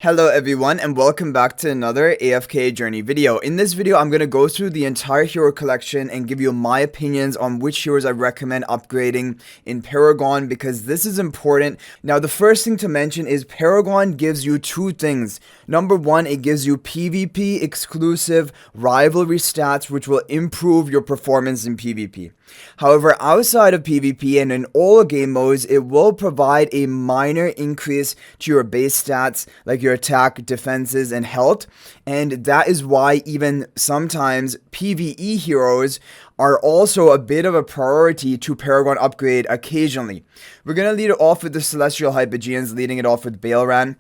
Hello everyone and welcome back to another AFK journey video. In this video I'm going to go through the entire hero collection and give you my opinions on which heroes I recommend upgrading in Paragon because this is important. Now the first thing to mention is Paragon gives you two things. Number one, it gives you PvP exclusive rivalry stats which will improve your performance in PvP. However, outside of PvP and in all game modes, it will provide a minor increase to your base stats like your attack, defenses, and health. And that is why even sometimes PvE heroes are also a bit of a priority to Paragon upgrade occasionally. We're going to lead it off with the Celestial Hypogeans, leading it off with Baelran.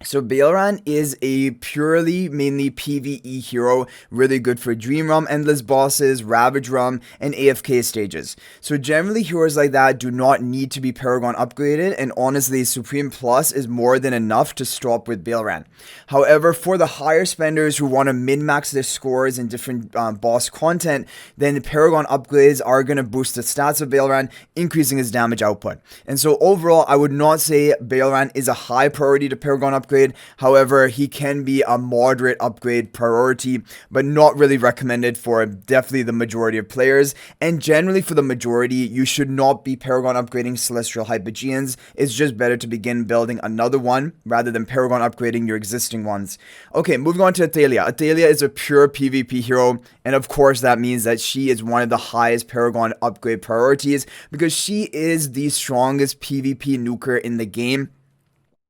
So Baelran is a purely, mainly PvE hero, really good for Dream Realm, Endless Bosses, Ravage Realm, and AFK stages. So generally heroes like that do not need to be Paragon upgraded, and honestly Supreme Plus is more than enough to stop with Baelran. However, for the higher spenders who want to min-max their scores in different boss content, then the Paragon upgrades are going to boost the stats of Baelran, increasing his damage output. And so overall, I would not say Baelran is a high priority to Paragon upgrade. However, he can be a moderate upgrade priority, but not really recommended for definitely the majority of players. And generally for the majority, you should not be Paragon upgrading Celestial Hypogeans. It's just better to begin building another one rather than Paragon upgrading your existing ones. Okay, moving on to Athalia. Athalia is a pure PvP hero, and of course that means that she is one of the highest Paragon upgrade priorities because she is the strongest PvP nuker in the game.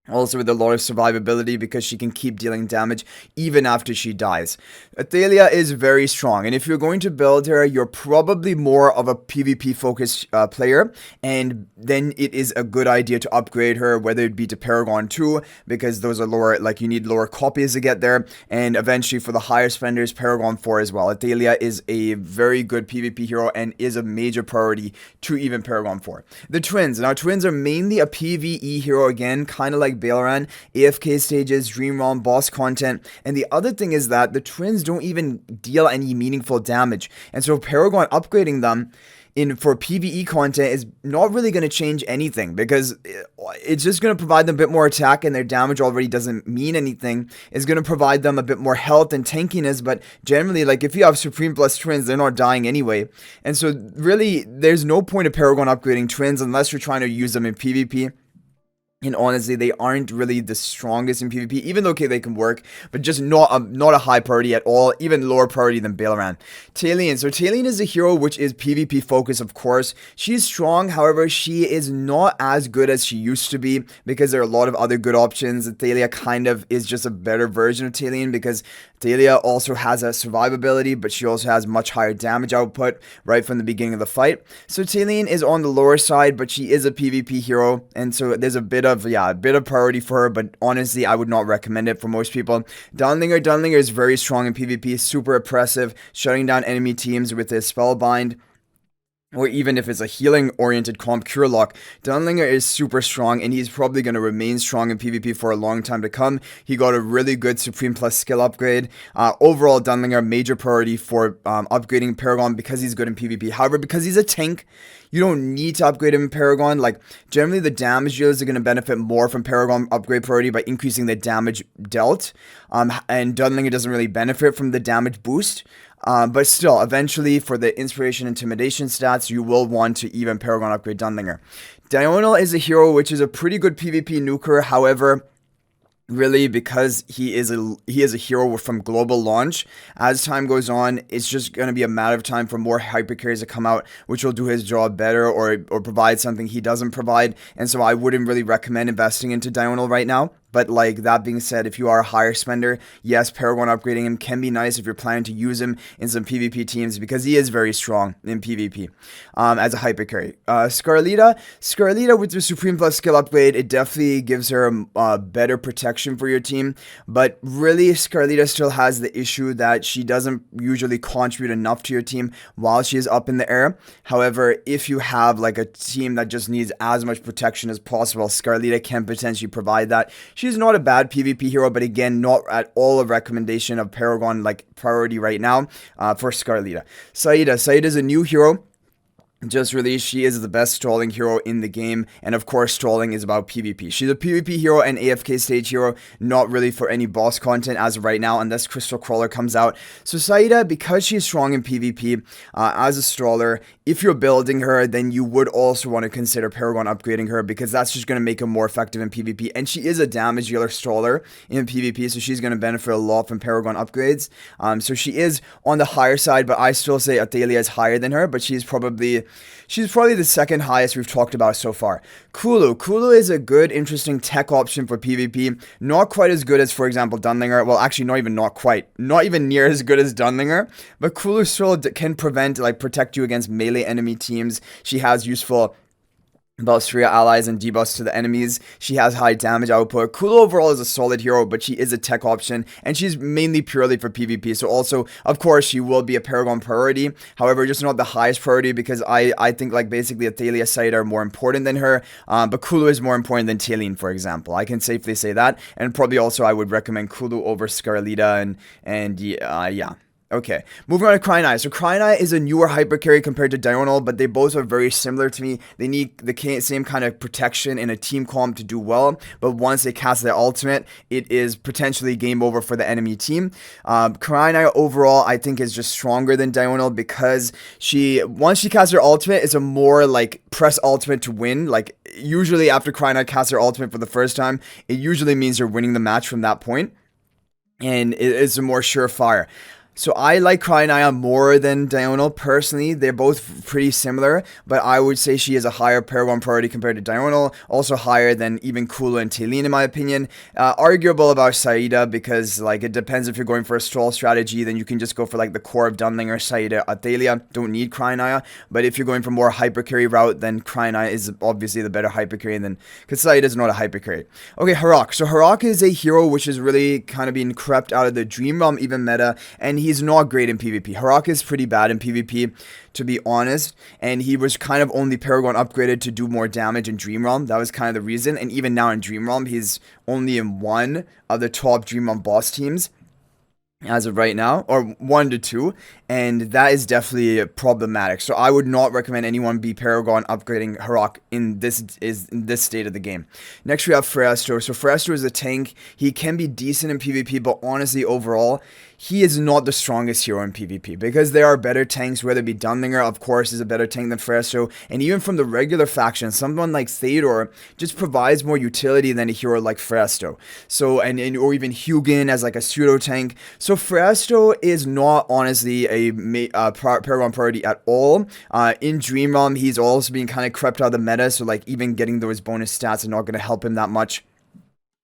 Also with a lot of survivability because she can keep dealing damage even after she dies. Athalia is very strong, and if you're going to build her, you're probably more of a PvP focused player, and then it is a good idea to upgrade her, whether it be to Paragon 2 because those are lower, like you need lower copies to get there, and eventually for the higher spenders, Paragon 4 as well. Athalia is a very good PvP hero and is a major priority to even Paragon 4. The twins. Now twins are mainly a PvE hero again, kind of like Baelran, AFK stages, Dream Realm, boss content, and the other thing is that the twins don't even deal any meaningful damage, and so Paragon upgrading them for PvE content is not really going to change anything because it's just going to provide them a bit more attack, and their damage already doesn't mean anything. It's going to provide them a bit more health and tankiness, but generally, like if you have Supreme Plus twins, they're not dying anyway. And so really, there's no point of Paragon upgrading twins unless you're trying to use them in PvP. And honestly, they aren't really the strongest in PvP, even though, okay, they can work, but just not a high priority at all, even lower priority than Baelran. Talion. So Talion is a hero which is PvP focused, of course. She's strong, however, she is not as good as she used to be because there are a lot of other good options. Thalia kind of is just a better version of Talion because Thalia also has a survivability, but she also has much higher damage output right from the beginning of the fight. So Talion is on the lower side, but she is a PvP hero, and so there's a bit of priority for her, but honestly I would not recommend it for most people. Dunlinger is very strong in PvP, super oppressive, shutting down enemy teams with his spellbind, or even if it's a healing-oriented comp, Cure Lock. Dunlinger is super strong, and he's probably going to remain strong in PvP for a long time to come. He got a really good Supreme Plus skill upgrade. Overall, Dunlinger, major priority for upgrading Paragon because he's good in PvP. However, because he's a tank, you don't need to upgrade him in Paragon. Like, generally, the damage dealers are going to benefit more from Paragon upgrade priority by increasing the damage dealt. And Dunlinger doesn't really benefit from the damage boost. But still, eventually, for the Inspiration Intimidation stats, you will want to even Paragon upgrade Dunlinger. Diurnal is a hero which is a pretty good PvP nuker, however, really, because he is a hero from global launch, as time goes on, it's just going to be a matter of time for more hyper carries to come out, which will do his job better or provide something he doesn't provide, and so I wouldn't really recommend investing into Diurnal right now. But like that being said, if you are a higher spender, yes, Paragon upgrading him can be nice if you're planning to use him in some PvP teams because he is very strong in PvP as a hyper carry. Scarlita with the Supreme Plus skill upgrade, it definitely gives her better protection for your team. But really, Scarlita still has the issue that she doesn't usually contribute enough to your team while she is up in the air. However, if you have like a team that just needs as much protection as possible, Scarlita can potentially provide that. She's not a bad PvP hero, but again, not at all a recommendation of Paragon like priority right now for Scarlita. Saida is a new hero. just released. She is the best stalling hero in the game, and of course stalling is about PvP. She's a PvP hero and AFK stage hero, not really for any boss content as of right now unless Crystal Crawler comes out. So Saida, because she's strong in PvP as a staller, if you're building her, then you would also want to consider Paragon upgrading her, because that's just going to make her more effective in PvP, and she is a damage dealer staller in PvP, so she's going to benefit a lot from Paragon upgrades. So she is on the higher side, but I still say Athalia is higher than her, but she's probably the second highest we've talked about so far. Kulu is a good, interesting tech option for PvP. Not quite as good as, for example, Dunlinger. Well, actually, not quite. Not even near as good as Dunlinger. But Kulu still can protect you against melee enemy teams. She has useful buffs for your allies and debuffs to the enemies. She has high damage output. Kulu overall is a solid hero, but she is a tech option, and she's mainly purely for PvP. So also, of course, she will be a Paragon priority. However, just not the highest priority, because I think basically Athalia Saida are more important than her. But Kulu is more important than Talene, for example. I can safely say that. And probably also I would recommend Kulu over Scarlita and yeah. Okay, moving on to Cryonite. So Cryonite is a newer hyper carry compared to Diurnal, but they both are very similar to me. They need the same kind of protection in a team comp to do well, but once they cast their ultimate, it is potentially game over for the enemy team. Cryonite overall, I think, is just stronger than Diurnal, because once she casts her ultimate, it's a more press ultimate to win. Usually after Cryonite casts her ultimate for the first time, it usually means you're winning the match from that point, and it is a more surefire. So I like Cryonite more than Diurnal personally. They're both pretty similar, but I would say she is a higher Paragon priority compared to Diurnal, also higher than even Kulu and Talene in my opinion. Arguable about Saida, because it depends. If you're going for a stall strategy, then you can just go for the core of Dunlinger, Saida, Athalia. Don't need Cryonite. But if you're going for more hyper carry route, then Cryonite is obviously the better hyper carry, because Saida is not a hyper carry. Okay, Harak. So Harak is a hero which is really kind of being crept out of the Dream Realm even meta, and he's not great in PvP. Harak is pretty bad in PvP, to be honest, and he was kind of only Paragon upgraded to do more damage in Dream Realm. That was kind of the reason, and even now in Dream Realm, he's only in one of the top Dream Realm boss teams as of right now, or 1 to 2, and that is definitely problematic. So I would not recommend anyone be Paragon upgrading Harak in this state of the game. Next we have Freestro. So Freestro is a tank. He can be decent in PvP, but honestly overall, he is not the strongest hero in PvP, because there are better tanks, whether it be Dunlinger, of course, is a better tank than Freestro, and even from the regular faction, someone like Theodore just provides more utility than a hero like Freestro. So, or even Hypogeans as a pseudo tank. So Freestro is not honestly a Paragon priority at all. In Dream Realm, he's also being kind of crept out of the meta, so even getting those bonus stats are not going to help him that much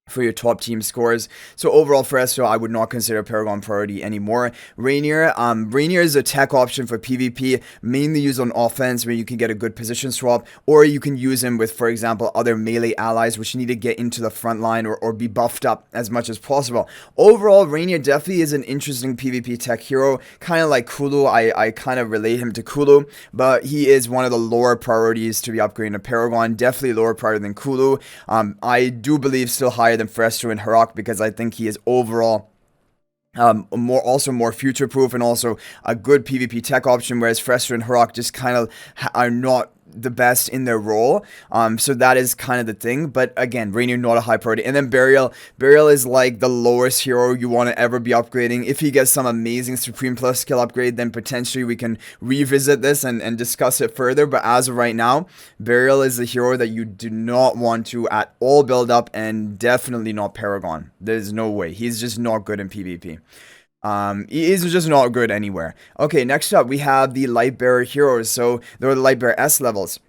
for your top team scores. So overall, Freestro, I would not consider Paragon priority anymore. Rainier is a tech option for PvP, mainly used on offense, where you can get a good position swap, or you can use him with, for example, other melee allies which need to get into the front line or be buffed up as much as possible. Overall, Rainier definitely is an interesting PvP tech hero, kind of like Kulu. I kind of relate him to Kulu, but he is one of the lower priorities to be upgrading to Paragon, definitely lower priority than Kulu. I do believe still higher than Freestro and Harak, because I think he is overall more future proof, and also a good PvP tech option, whereas Freestro and Harak just kind of are not the best in their role. So that is kind of the thing. But again, Rainier not a high priority. And then Burial is the lowest hero you want to ever be upgrading. If he gets some amazing Supreme Plus skill upgrade, then potentially we can revisit this and discuss it further. But as of right now, Burial is the hero that you do not want to at all build up, and definitely not Paragon. There's no way. He's just not good in PvP. He is just not good anywhere. Okay, next up we have the Lightbearer heroes. So they're the Lightbearer S-Levels.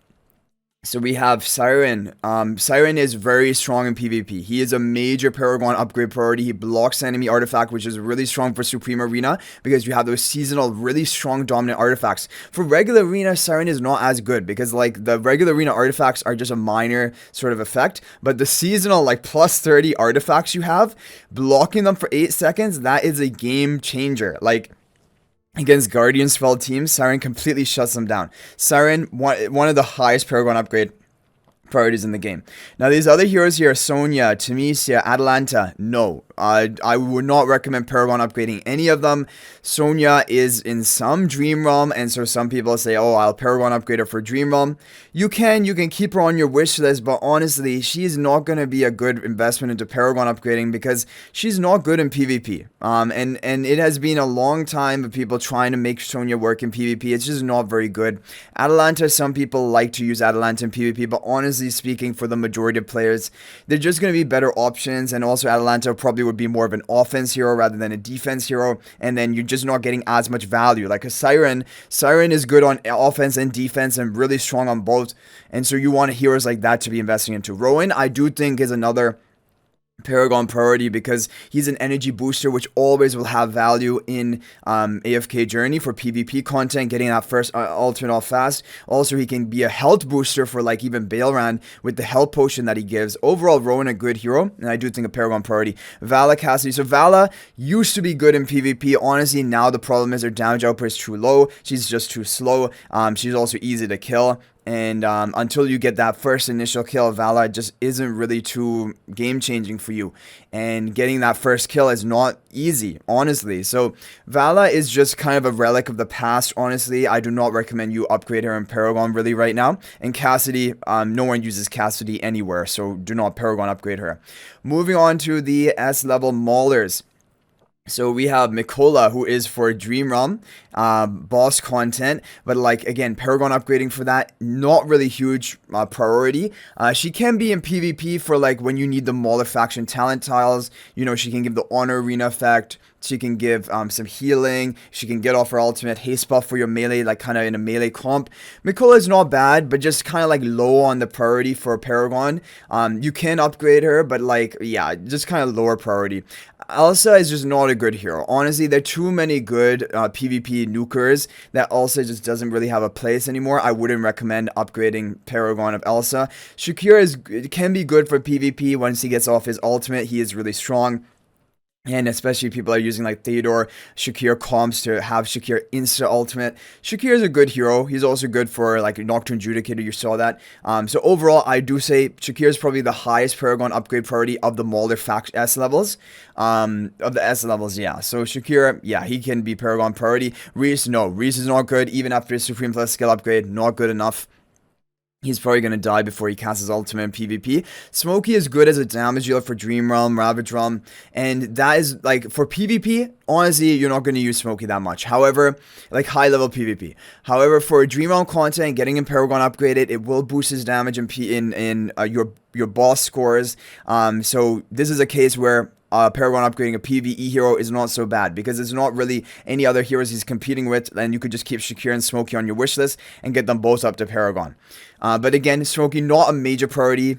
So we have Siren. Siren is very strong in PvP. He is a major Paragon upgrade priority. He blocks enemy artifact, which is really strong for Supreme Arena, because you have those seasonal, really strong dominant artifacts. For regular Arena, Siren is not as good, because the regular Arena artifacts are just a minor sort of effect, but the seasonal plus 30 artifacts you have, blocking them for 8 seconds, that is a game changer. Against Guardian spell teams, Siren completely shuts them down. Siren, one of the highest Paragon upgrade priorities in the game. Now, these other heroes here, Sonya, Tamesia, Atalanta, no. I would not recommend Paragon upgrading any of them. Sonya is in some Dream Realm, and so some people say, oh, I'll Paragon upgrade her for Dream Realm. You can keep her on your wish list, but honestly, she's not going to be a good investment into Paragon upgrading because she's not good in PvP. And it has been a long time of people trying to make Sonya work in PvP. It's just not very good. Atalanta, some people like to use Atalanta in PvP, but honestly speaking, for the majority of players, they're just going to be better options. And also Atalanta probably would be more of an offense hero rather than a defense hero, and then you're just not getting as much value. Like a Siren is good on offense and defense and really strong on both, and so you want heroes like that to be investing into. Rowan, I do think, is another Paragon priority because he's an energy booster, which always will have value in AFK Journey for PvP content, getting that first ultimate off fast. Also, he can be a health booster for like even Baelran with the health potion that he gives. Overall, Rowan a good hero, and I do think a Paragon priority. Vala, Cassidy. So Vala used to be good in PvP. Honestly, now the problem is her damage output is too low. She's just too slow. She's also easy to kill. And until you get that first initial kill, Vala just isn't really too game-changing for you. And getting that first kill is not easy, honestly. So Vala is just kind of a relic of the past, honestly. I do not recommend you upgrade her in Paragon really right now. And Cassidy, no one uses Cassidy anywhere, so do not Paragon upgrade her. Moving on to the S-level Maulers. So we have Mikola, who is for Dream Realm, boss content, but like, again, Paragon upgrading for that, not really huge priority. She can be in PvP for like when you need the Mauler faction talent tiles. You know, she can give the Honor Arena effect. She can give some healing. She can get off her ultimate haste buff for your melee, like kind of in a melee comp. Mikola is not bad, but just kind of like low on the priority for Paragon. You can upgrade her, but like, yeah, just kind of lower priority. Elsa is just not a good hero. Honestly, there are too many good PvP nukers that Elsa just doesn't really have a place anymore. I wouldn't recommend upgrading Paragon of Elsa. Shakir can be good for PvP once he gets off his ultimate. He is really strong. And especially people are using like Theodore, Shakir comps to have Shakir insta ultimate. Shakir is a good hero. He's also good for like Nocturne Judicator. You saw that. So overall, I do say Shakir is probably the highest Paragon upgrade priority of the Mauler S-Levels. Of the S-Levels, yeah. So Shakir, yeah, he can be Paragon priority. Reese, no. Reese is not good. Even after his Supreme Plus skill upgrade, not good enough. He's probably going to die before he casts his ultimate in PvP. Smokey is good as a damage dealer for Dream Realm, Ravage Realm, and that is, like, for PvP, honestly, you're not going to use Smokey that much. However, like, high-level PvP. However, for Dream Realm content, getting in Paragon upgraded, it will boost his damage in your boss scores. So this is a case where Paragon upgrading a PvE hero is not so bad because there's not really any other heroes he's competing with, and you could just keep Shakir and Smokey on your wish list and get them both up to Paragon. But again, Smokey not a major priority.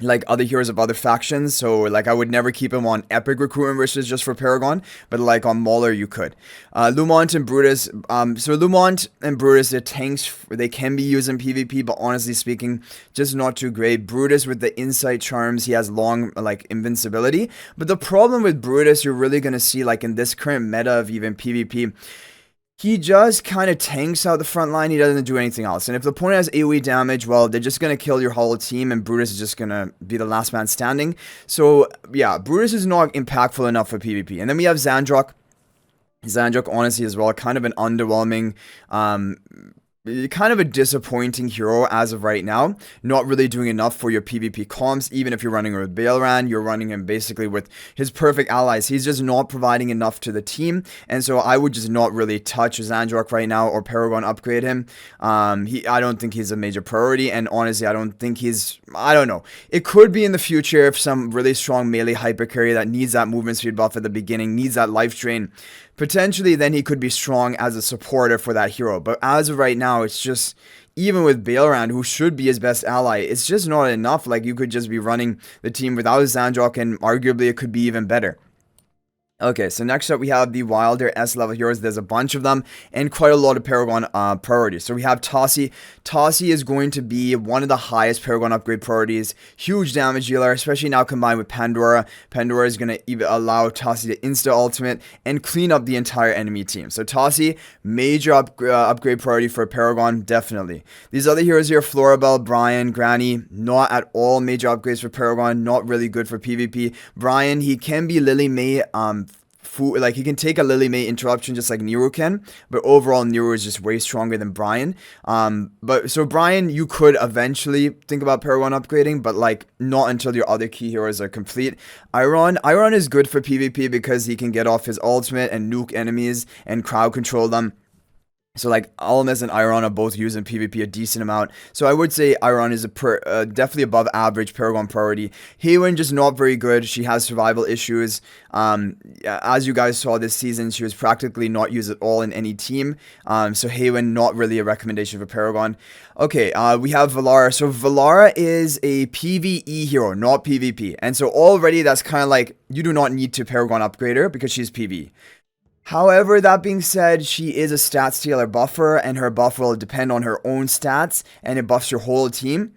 Like other heroes of other factions, so like I would never keep him on epic recruitment wishes just for Paragon, but like on Mauler you could. Lumont and Brutus, so Lumont and Brutus, they're tanks, they can be used in PvP, but honestly speaking, just not too great. Brutus with the insight charms, he has long like invincibility, but the problem with Brutus you're really gonna see like in this current meta of even PvP, he just kind of tanks out the front line. He doesn't do anything else. And if the opponent has AoE damage, well, they're just going to kill your whole team, and Brutus is just going to be the last man standing. So, yeah, Brutus is not impactful enough for PvP. And then we have Zandrok. Zandrok, honestly, as well, kind of an underwhelming, kind of a disappointing hero as of right now. Not really doing enough for your PvP comps. Even if you're running him with Baelran, you're running him basically with his perfect allies. He's just not providing enough to the team. And so I would just not really touch Zandrok right now or Paragon upgrade him. I don't think he's a major priority. And honestly, I don't think I don't know. It could be in the future if some really strong melee hyper carry that needs that movement speed buff at the beginning, needs that life drain. Potentially, then he could be strong as a supporter for that hero. But as of right now, it's just, even with Baelran, who should be his best ally, it's just not enough. Like, you could just be running the team without Zandrok, and arguably it could be even better. Okay, so next up we have the Wilder S-Level heroes. There's a bunch of them and quite a lot of Paragon priorities. So we have Tossie. Tossie is going to be one of the highest Paragon upgrade priorities. Huge damage dealer, especially now combined with Pandora. Pandora is going to even allow Tossie to insta-ultimate and clean up the entire enemy team. So Tossie, major upgrade priority for Paragon, definitely. These other heroes here, Florabelle, Brian, Granny, not at all major upgrades for Paragon, not really good for PvP. Brian, he can be Lily May, like he can take a Lily May interruption just like Nero can, but overall Nero is just way stronger than Brian. But so Brian, you could eventually think about Paragon upgrading, but like not until your other key heroes are complete. Iron is good for PvP because he can get off his ultimate and nuke enemies and crowd control them. So like Almas and Iron are both used in PvP a decent amount. So I would say Iron is definitely above average Paragon priority. Haywin just not very good. She has survival issues. As you guys saw this season, she was practically not used at all in any team. So Haywin not really a recommendation for Paragon. Okay, we have Valara. So Valara is a PvE hero, not PvP. And so already that's kind of like you do not need to Paragon upgrade her because she's PvE. However, that being said, she is a stat stealer buffer, and her buff will depend on her own stats, and it buffs your whole team.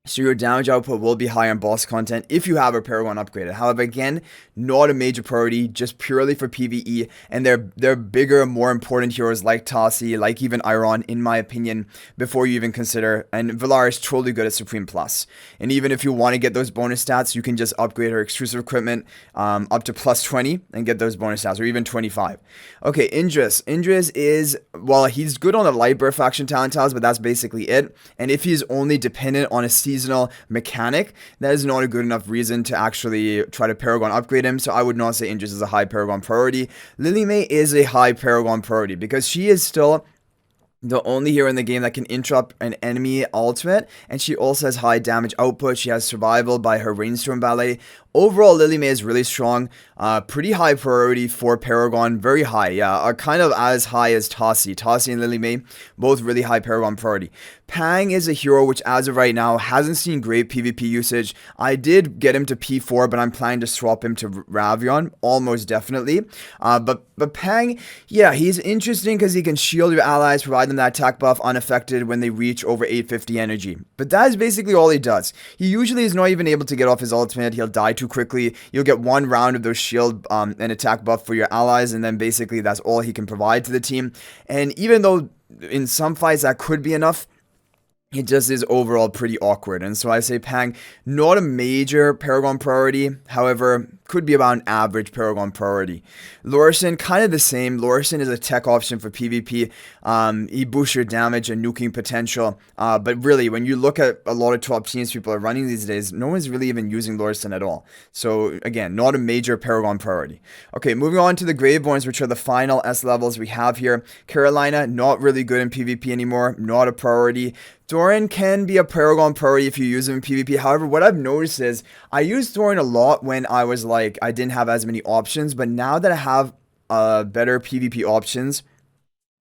So your damage output will be higher on boss content if you have a Paragon upgraded. However, again, not a major priority, just purely for PvE. And they're bigger, more important heroes like Tossie, like even Iron, in my opinion, before you even consider. And Valara is totally good at Supreme Plus. And even if you want to get those bonus stats, you can just upgrade her exclusive equipment up to plus 20 and get those bonus stats, or even 25. Okay, Indris. Indris is, well, he's good on the Lightbearer faction talent tiles, but that's basically it. And if he's only dependent on a seasonal mechanic, that is not a good enough reason to actually try to Paragon upgrade him. So I would not say Indris is a high Paragon priority. Lily May is a high Paragon priority because she is still the only hero in the game that can interrupt an enemy ultimate, and she also has high damage output. She has survival by her rainstorm ballet. Overall, Lily May is really strong. Pretty high priority for Paragon. Very high, yeah. Kind of as high as Tossie. Tossie and Lily May, both really high Paragon priority. Pang is a hero which, as of right now, hasn't seen great PvP usage. I did get him to P4, but I'm planning to swap him to Ravion, almost definitely. But Pang, yeah, he's interesting because he can shield your allies, provide them that attack buff unaffected when they reach over 850 energy. But that is basically all he does. He usually is not even able to get off his ultimate. He'll die too quickly. You'll get one round of those shield and attack buff for your allies, and then basically that's all he can provide to the team. And even though in some fights that could be enough, it just is overall pretty awkward. And so I say Pang, not a major Paragon priority, however, could be about an average Paragon priority. Lorison, kind of the same. Lorison is a tech option for PvP. He boosts your damage and nuking potential. But really, when you look at a lot of top teams people are running these days, no one's really even using Lorison at all. So again, not a major Paragon priority. Okay, moving on to the Graveborns, which are the final S-Levels we have here. Carolina, not really good in PvP anymore. Not a priority. Thorin can be a Paragon priority if you use him in PvP. However, what I've noticed is I used Thorin a lot when I was like, I didn't have as many options, but now that I have better PvP options,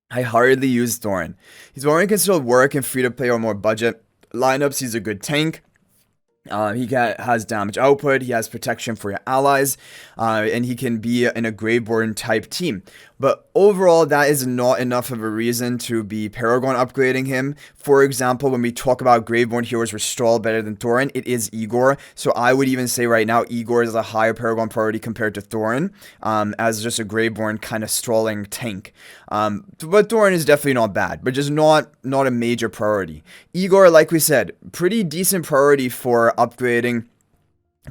I hardly use Thorin. Thorin can still work in free-to-play or more budget lineups. He's a good tank. He has damage output, he has protection for your allies, and he can be in a Graveborn type team. But overall, that is not enough of a reason to be Paragon upgrading him. For example, when we talk about Graveborn heroes were stall better than Thorin, it is Igor. So I would even say right now, Igor is a higher Paragon priority compared to Thorin, as just a Graveborn kind of stalling tank. But Thorin is definitely not bad, but just not a major priority. Igor, like we said, pretty decent priority for upgrading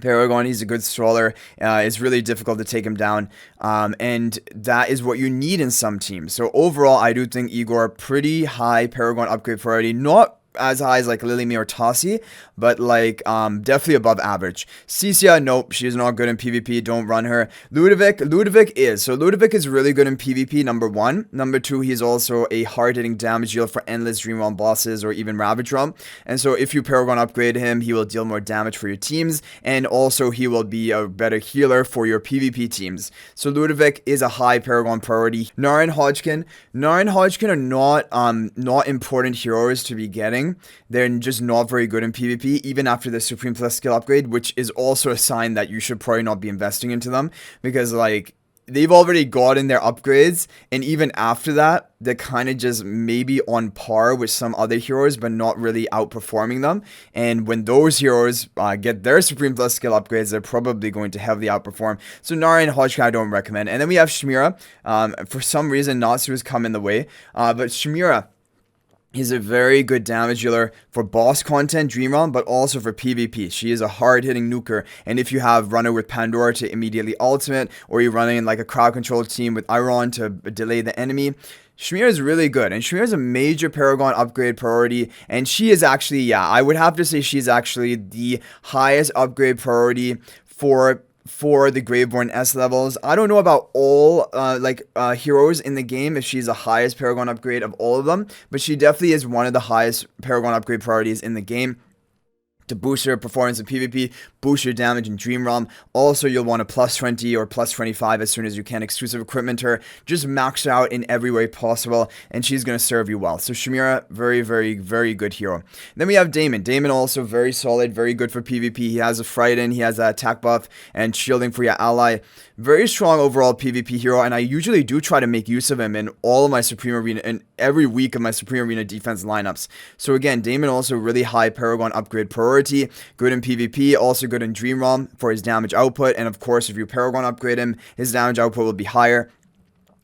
Paragon. He's a good stroller. It's really difficult to take him down, and that is what you need in some teams. So overall, I do think Igor pretty high Paragon upgrade priority. Not as high as like Lily May or Tossie, but like definitely above average. Cisia, nope, she's not good in PvP, don't run her. Ludovic is really good in PvP, number one. Number two, he's also a hard-hitting damage dealer for endless Dream Realm bosses or even Ravage Realm. And so if you Paragon upgrade him, he will deal more damage for your teams, and also he will be a better healer for your PvP teams. So Ludovic is a high Paragon priority. Nara and Hodgkin are not important heroes to be getting. They're just not very good in PvP, even after the Supreme Plus skill upgrade, which is also a sign that you should probably not be investing into them, because like they've already gotten their upgrades, and even after that, they're kind of just maybe on par with some other heroes, but not really outperforming them. And when those heroes get their Supreme Plus skill upgrades, they're probably going to heavily outperform. So Nari and Hodgkin I don't recommend. And then we have Shmira. For some reason, Natsu has come in the way, but Shmira, he's a very good damage dealer for boss content, Dream Realm, but also for PvP. She is a hard-hitting nuker, and if you have Runner with Pandora to immediately ultimate, or you're running like a crowd control team with Iron to delay the enemy, Shmira is really good, and Shmira is a major Paragon upgrade priority, and she is actually, yeah, I would have to say she's actually the highest upgrade priority for the Graveborn S-Levels. I don't know about all heroes in the game if she's the highest Paragon upgrade of all of them, but she definitely is one of the highest Paragon upgrade priorities in the game. To boost your performance in PvP, boost your damage in Dream Realm. Also, you'll want a plus 20 or plus 25 as soon as you can. Exclusive equipment her. Just max out in every way possible, and she's going to serve you well. So Shmira, very, very, very good hero. Then we have Damon. Damon also very solid, very good for PvP. He has a Frighten, he has that attack buff, and shielding for your ally. Very strong overall PvP hero, and I usually do try to make use of him in all of my Supreme Arena, and every week of my Supreme Arena defense lineups. So again, Damon also really high Paragon upgrade priority, good in PvP, also good in Dream Realm for his damage output, and of course if you Paragon upgrade him, his damage output will be higher.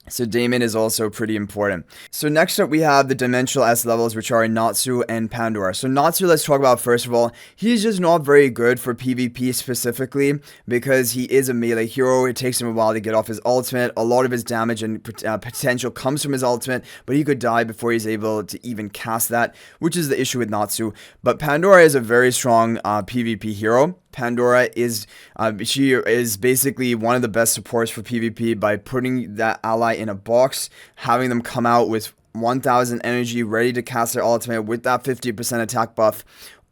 So Damon is also pretty important. So next up we have the Dimensional S-Levels, which are Natsu and Pandora. So Natsu, let's talk about first of all. He's just not very good for PvP specifically because he is a melee hero. It takes him a while to get off his ultimate. A lot of his damage and potential comes from his ultimate, but he could die before he's able to even cast that, which is the issue with Natsu. But Pandora is a very strong PvP hero. Pandora is she is basically one of the best supports for PvP by putting that ally in a box, having them come out with 1000 energy ready to cast their ultimate with that 50% attack buff.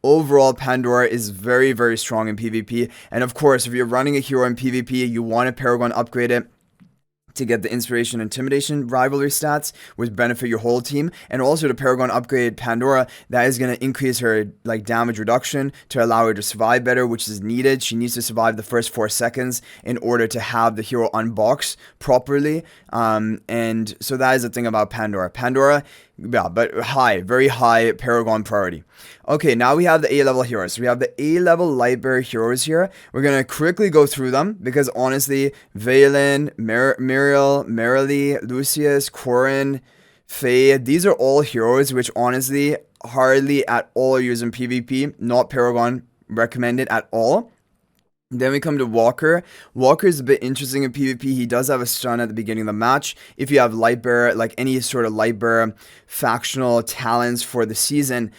Overall, Pandora is very, very strong in PvP, and of course if you're running a hero in PvP, you want to Paragon upgrade it to get the Inspiration Intimidation rivalry stats, which benefit your whole team, and also to Paragon upgrade Pandora, that is going to increase her damage reduction to allow her to survive better, which is needed. She needs to survive the first 4 seconds in order to have the hero unbox properly, and so that is the thing about Pandora, yeah, but very high Paragon priority. Okay, now we have the A-level heroes. So we have the A-level Lightbearer heroes here. We're going to quickly go through them because honestly, Valen, Muriel, Marilee, Lucius, Corin, Faye, these are all heroes which honestly hardly at all use in PvP. Not Paragon recommended at all. Then we come to Walker. Walker is a bit interesting in PvP. He does have a stun at the beginning of the match. If you have Lightbearer, like any sort of Lightbearer factional talents for the season,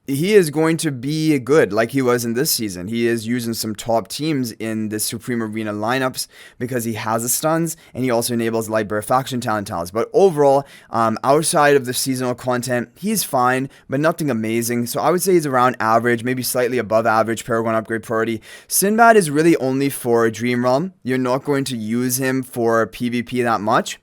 he is going to be good like he was in this season. He is using some top teams in the Supreme Arena lineups because he has the stuns, and he also enables Lightbearer faction talents. But overall, outside of the seasonal content, he's fine, but nothing amazing. So I would say he's around average, maybe slightly above average Paragon upgrade priority. Sinbad is really only for Dream Realm. You're not going to use him for PvP that much.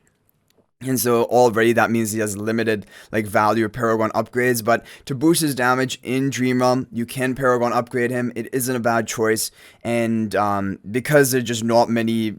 And so already that means he has limited value of Paragon upgrades, but to boost his damage in Dream Realm, you can Paragon upgrade him. It isn't a bad choice, and because there's just not many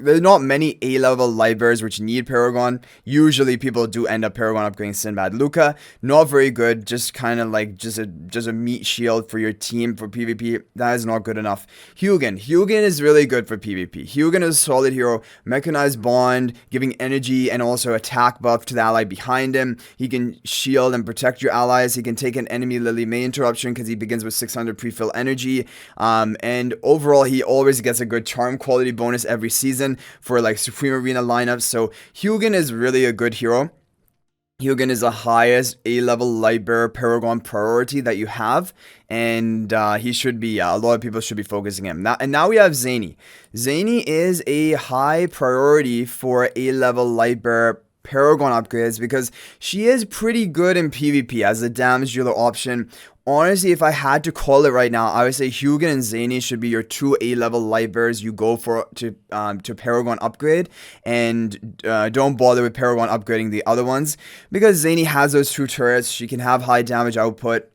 there's not many A-level Lightbearers which need Paragon. Usually people do end up Paragon upgrading Sinbad. Luca, not very good, just kind of just a meat shield for your team for PvP. That is not good enough. Hypogean is really good for PvP. Hypogean is a solid hero, mechanized bond, giving energy and also attack buff to the ally behind him. He can shield and protect your allies. He can take an enemy Lily May interruption because he begins with 600 pre-fill energy. And overall, he always gets a good charm quality bonus every season for Supreme Arena lineups. So Hypogean is really a good hero. Hypogean is the highest A-level Lightbearer Paragon priority that you have, and he should be, a lot of people should be focusing him. Now we have Zany. Zany is a high priority for A-level Lightbearer Paragon upgrades because she is pretty good in PvP as a damage dealer option. Honestly, if I had to call it right now, I would say Hypogean and Zany should be your 2 A-level Lightbearers you go for to Paragon upgrade, and don't bother with Paragon upgrading the other ones because Zany has those 2 turrets. She can have high damage output.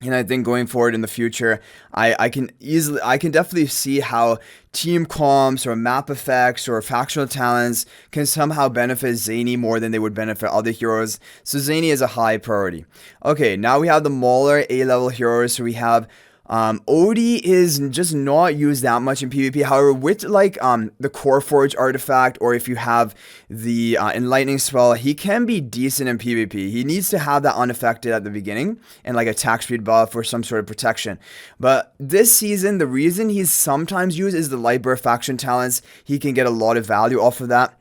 And I think going forward in the future, I can definitely see how team comps or map effects or factional talents can somehow benefit Zany more than they would benefit other heroes. So Zany is a high priority. Okay, now we have the Mauler A-level heroes. So we have Odie is just not used that much in PvP. However, with like the Core Forge artifact, or if you have the Enlightening spell, he can be decent in PvP. He needs to have that unaffected at the beginning and like attack speed buff or some sort of protection. But this season, the reason he's sometimes used is the Lightbearer faction talents. He can get a lot of value off of that.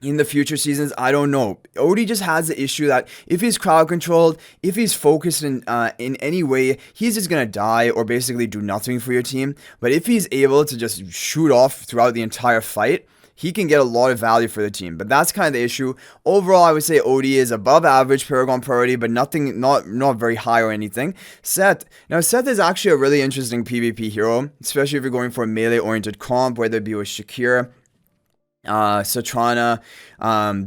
In the future seasons, I don't know. Odie just has the issue that if he's crowd controlled, if he's focused in any way, he's just gonna die or basically do nothing for your team. But if he's able to just shoot off throughout the entire fight, he can get a lot of value for the team. But that's kind of the issue. Overall, I would say Odie is above average Paragon priority, but not very high or anything. Seth. Now, Seth is actually a really interesting PvP hero, especially if you're going for a melee-oriented comp, whether it be with Shakir, Satrana,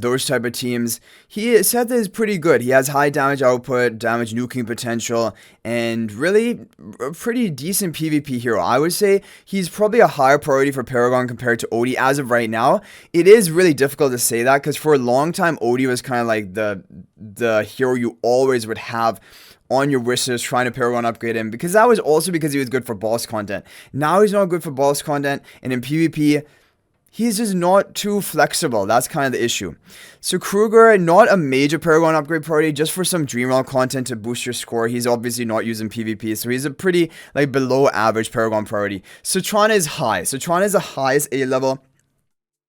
those type of teams. Seth is pretty good. He has high damage output, damage nuking potential, and really a pretty decent PvP hero. I would say he's probably a higher priority for Paragon compared to Odie as of right now. It is really difficult to say that because for a long time Odie was kind of like the hero you always would have on your wish list trying to Paragon upgrade him, because that was also because he was good for boss content. Now he's not good for boss content, and in PvP he's just not too flexible. That's kind of the issue. So Kruger, not a major Paragon upgrade priority, just for some Dreamrealm content to boost your score. He's obviously not using PvP, so he's a pretty like below average Paragon priority. Satrana is high. Satrana is the highest A-level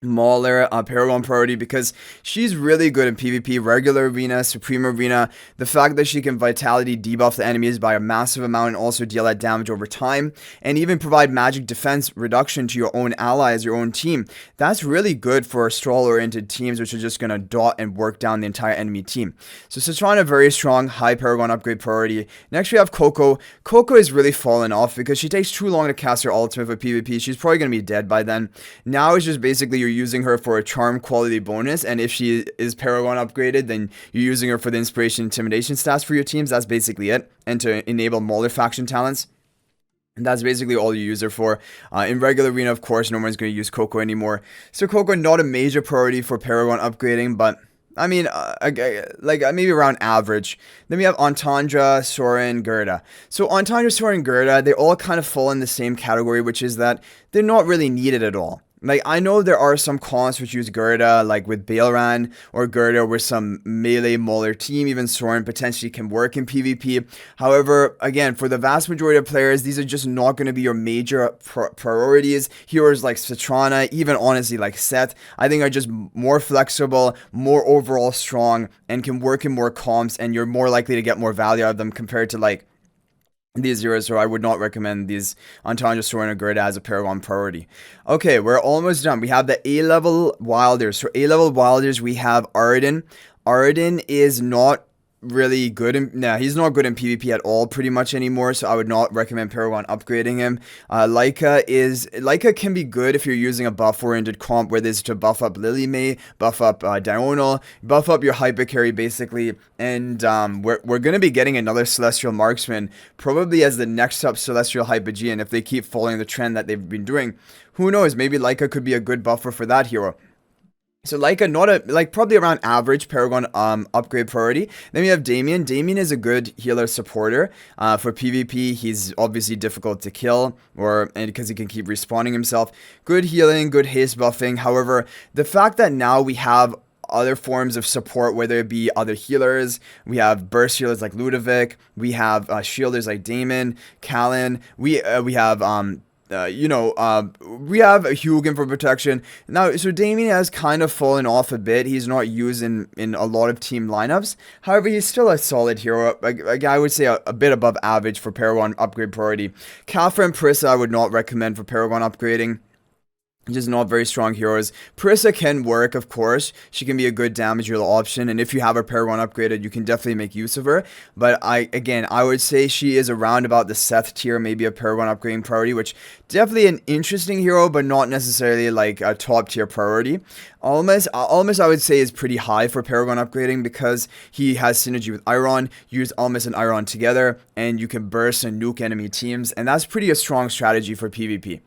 Mauler Paragon priority because she's really good in PvP, regular arena, supreme arena. The fact that she can vitality debuff the enemies by a massive amount and also deal that damage over time, and even provide magic defense reduction to your own allies, your own team. That's really good for stall oriented teams which are just gonna dot and work down the entire enemy team. So Satrana, very strong, high Paragon upgrade priority. Next we have Coco. Coco is really fallen off because she takes too long to cast her ultimate for PvP. She's probably gonna be dead by then. Now it's just basically you're using her for a charm quality bonus, and if she is Paragon upgraded, then you're using her for the inspiration intimidation stats for your teams. That's basically it, and to enable Mauler faction talents. And that's basically all you use her for. In regular arena, of course, no one's going to use Coco anymore. So Coco, not a major priority for Paragon upgrading, but I mean, maybe around average. Then we have Entendre, Soren, Gerda. So Entendre, Soren, Gerda, they all kind of fall in the same category, which is that they're not really needed at all. Like, I know there are some cons which use Gerda, like with Baelran, or Gerda with some melee Mauler team. Even Soren potentially can work in PvP. However, again, for the vast majority of players, these are just not going to be your major priorities. Heroes like Satrana, even honestly like Seth, I think are just more flexible, more overall strong, and can work in more comps, and you're more likely to get more value out of them compared to like these heroes. So I would not recommend these Entendre, Soren, or Gerda as a Paragon priority. Okay, we're almost done. We have the A-level Wilders. So A-level Wilders, we have Arden. Arden is not really good he's not good in PvP at all pretty much anymore, so I would not recommend Paragon upgrading him. Leica can be good if you're using a buff oriented comp, where there's to buff up Lily May, buff up Diurnal, buff up your hyper carry basically, and we're gonna be getting another Celestial Marksman probably as the next up Celestial Hypogean if they keep following the trend that they've been doing. Who knows, maybe Leica could be a good buffer for that hero. So Leica, probably around average Paragon upgrade priority. Then we have Damien. Damien is a good healer supporter. For PvP, he's obviously difficult to kill, and because he can keep respawning himself. Good healing, good haste buffing. However, the fact that now we have other forms of support, whether it be other healers, we have burst healers like Ludovic, we have shielders like Damon, Callan, we have we have a Hypogean for protection. Now, so Damien has kind of fallen off a bit. He's not used in a lot of team lineups. However, he's still a solid hero. I would say a bit above average for Paragon upgrade priority. Kafra and Prissa I would not recommend for Paragon upgrading. Just not very strong heroes. Parissa can work, of course. She can be a good damage dealer option, and if you have her Paragon upgraded, you can definitely make use of her. But I would say she is around about the Seth tier, maybe a Paragon upgrading priority, which definitely an interesting hero, but not necessarily like a top tier priority. Almost, I would say is pretty high for Paragon upgrading because he has synergy with Iron. Use Almas and Iron together, and you can burst and nuke enemy teams, and that's pretty a strong strategy for PvP.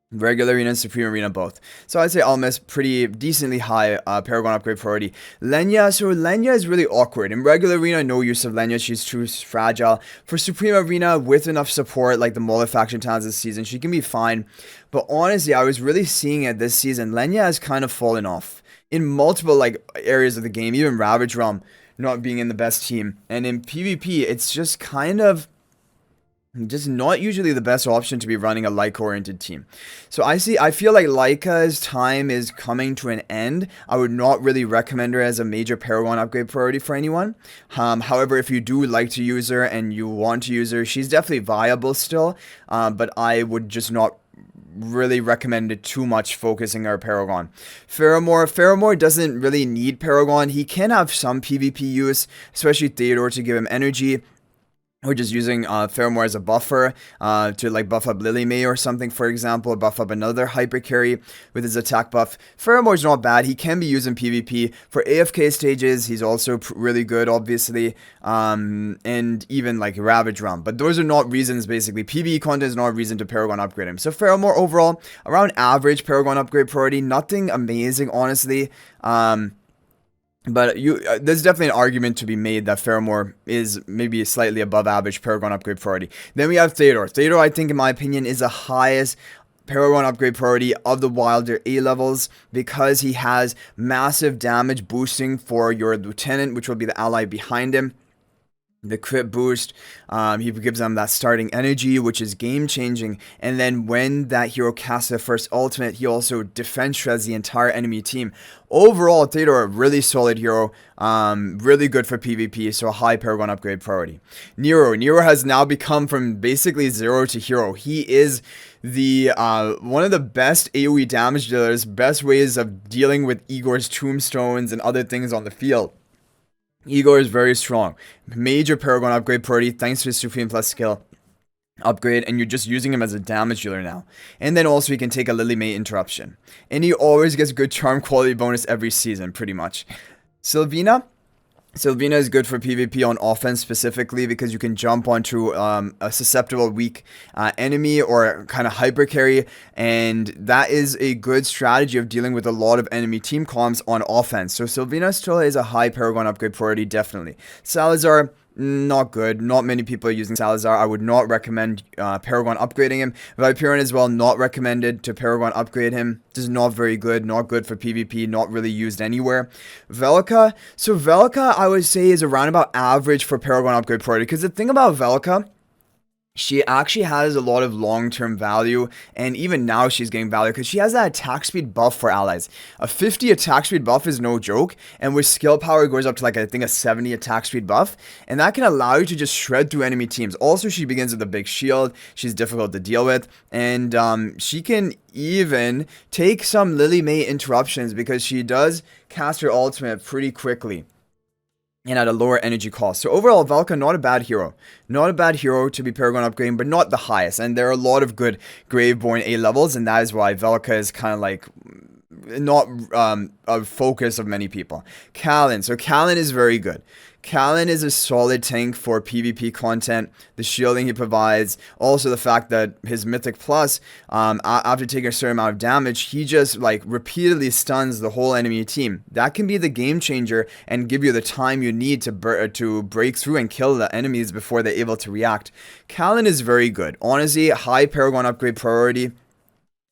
Regular Arena and Supreme Arena both. So I'd say Almas pretty decently high Paragon upgrade priority. Lenya, so Lenya is really awkward. In regular Arena, no use of Lenya, she's too fragile. For Supreme Arena, with enough support like the Mauler faction talents this season, she can be fine. But honestly, I was really seeing it this season. Lenya has kind of fallen off in multiple like areas of the game, even Ravage Realm not being in the best team. And in PvP, it's just kind of just not usually the best option to be running a Leica-oriented team. So I feel like Leica's time is coming to an end. I would not really recommend her as a major Paragon upgrade priority for anyone. However, if you do like to use her and you want to use her, she's definitely viable still. But I would just not really recommend it too much focusing our Paragon. Faramore doesn't really need Paragon. He can have some PvP use, especially Theodore to give him energy. Or just using Faramore as a buffer to like buff up Lily May or something, for example, or buff up another hyper carry with his attack buff. Faramore's not bad. He can be used in PvP. For AFK stages, he's also really good, obviously, and even like Ravage Realm. But those are not reasons, basically. PvE content is not a reason to Paragon upgrade him. So Faramore overall, around average Paragon upgrade priority. Nothing amazing, honestly. But there's definitely an argument to be made that Faramore is maybe slightly above average Paragon upgrade priority. Then we have Theodore. Theodore, I think, in my opinion, is the highest Paragon upgrade priority of the Wilder A-Levels because he has massive damage boosting for your lieutenant, which will be the ally behind him. The crit boost, he gives them that starting energy, which is game changing. And then when that hero casts their first ultimate, he also defense shreds the entire enemy team. Overall, Theodore, a really solid hero, really good for PvP, so a high Paragon upgrade priority. Nero has now become from basically zero to hero. He is the one of the best AoE damage dealers, best ways of dealing with Igor's tombstones and other things on the field. Igor is very strong. Major Paragon upgrade priority thanks to his Supreme Plus skill upgrade, and you're just using him as a damage dealer now. And then also he can take a Lily May interruption. And he always gets good charm quality bonus every season, pretty much. Sylvina is good for PvP on offense specifically because you can jump onto a susceptible weak enemy or kind of hyper carry, and that is a good strategy of dealing with a lot of enemy team comms on offense. So Sylvina still is a high Paragon upgrade priority, definitely. Salazar, not good. Not many people are using Salazar. I would not recommend Paragon upgrading him. Viperion as well, not recommended to Paragon upgrade him. Just not very good. Not good for PvP. Not really used anywhere. Velka. So Velka, I would say, is around about average for Paragon upgrade priority. Because the thing about Velka, she actually has a lot of long-term value, and even now she's getting value because she has that attack speed buff for allies. A 50 attack speed buff is no joke, and with skill power it goes up to like I think a 70 attack speed buff, and that can allow you to just shred through enemy teams. Also, she begins with a big shield. She's difficult to deal with, and she can even take some Lily May interruptions because she does cast her ultimate pretty quickly and at a lower energy cost. So overall, Velka, not a bad hero. Not a bad hero to be Paragon upgrading, but not the highest. And there are a lot of good Graveborn A-Levels, and that is why Velka is kind of like not a focus of many people. Kalin. So Kalin is very good. Kalin is a solid tank for PvP content. The shielding he provides, also the fact that his Mythic Plus, after taking a certain amount of damage, he just like repeatedly stuns the whole enemy team. That can be the game changer and give you the time you need to break through and kill the enemies before they're able to react. Kalin is very good. Honestly, high Paragon upgrade priority.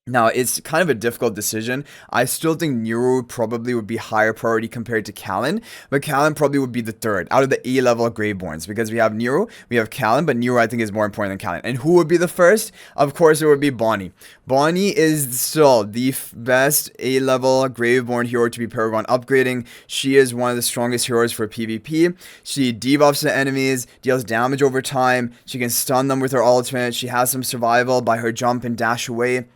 Now, it's kind of a difficult decision. I still think Nero probably would be higher priority compared to Kalin, but Kalin probably would be the third out of the A-level Graveborns because we have Nero, we have Kalin, but Nero I think is more important than Kalin. And who would be the first? Of course, it would be Bonnie. Bonnie is still the best A-level Graveborn hero to be Paragon upgrading. She is one of the strongest heroes for PvP. She debuffs the enemies, deals damage over time. She can stun them with her ultimate. She has some survival by her jump and dash away.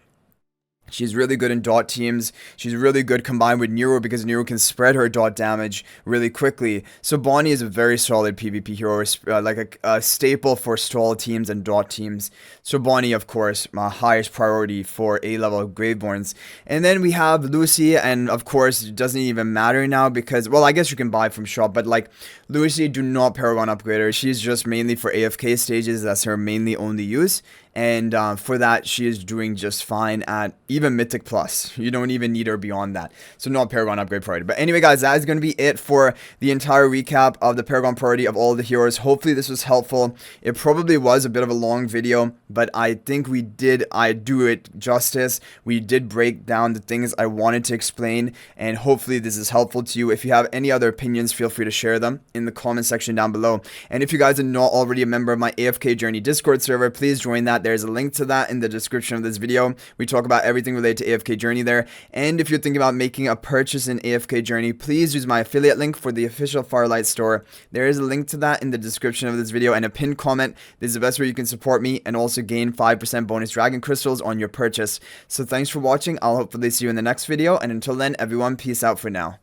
She's really good in dot teams. She's really good combined with Nero because Nero can spread her dot damage really quickly. So Bonnie is a very solid PvP hero, like a staple for stall teams and dot teams. So Bonnie, of course, my highest priority for A-level Graveborns. And then we have Lucy, and of course, it doesn't even matter now because, well, I guess you can buy from shop, but like Lucy, do not Paragon upgrade her. She's just mainly for AFK stages. That's her mainly only use. And for that, she is doing just fine at even Mythic Plus. You don't even need her beyond that. So not Paragon upgrade priority. But anyway, guys, that is going to be it for the entire recap of the Paragon priority of all the heroes. Hopefully this was helpful. It probably was a bit of a long video, but I think I do it justice. We did break down the things I wanted to explain, and hopefully this is helpful to you. If you have any other opinions, feel free to share them in the comment section down below. And if you guys are not already a member of my AFK Journey Discord server, please join that. There's a link to that in the description of this video. We talk about everything related to AFK Journey there. And if you're thinking about making a purchase in AFK Journey, please use my affiliate link for the official Firelight store. There is a link to that in the description of this video and a pinned comment. This is the best way you can support me and also gain 5% bonus dragon crystals on your purchase. So thanks for watching. I'll hopefully see you in the next video. And until then, everyone, peace out for now.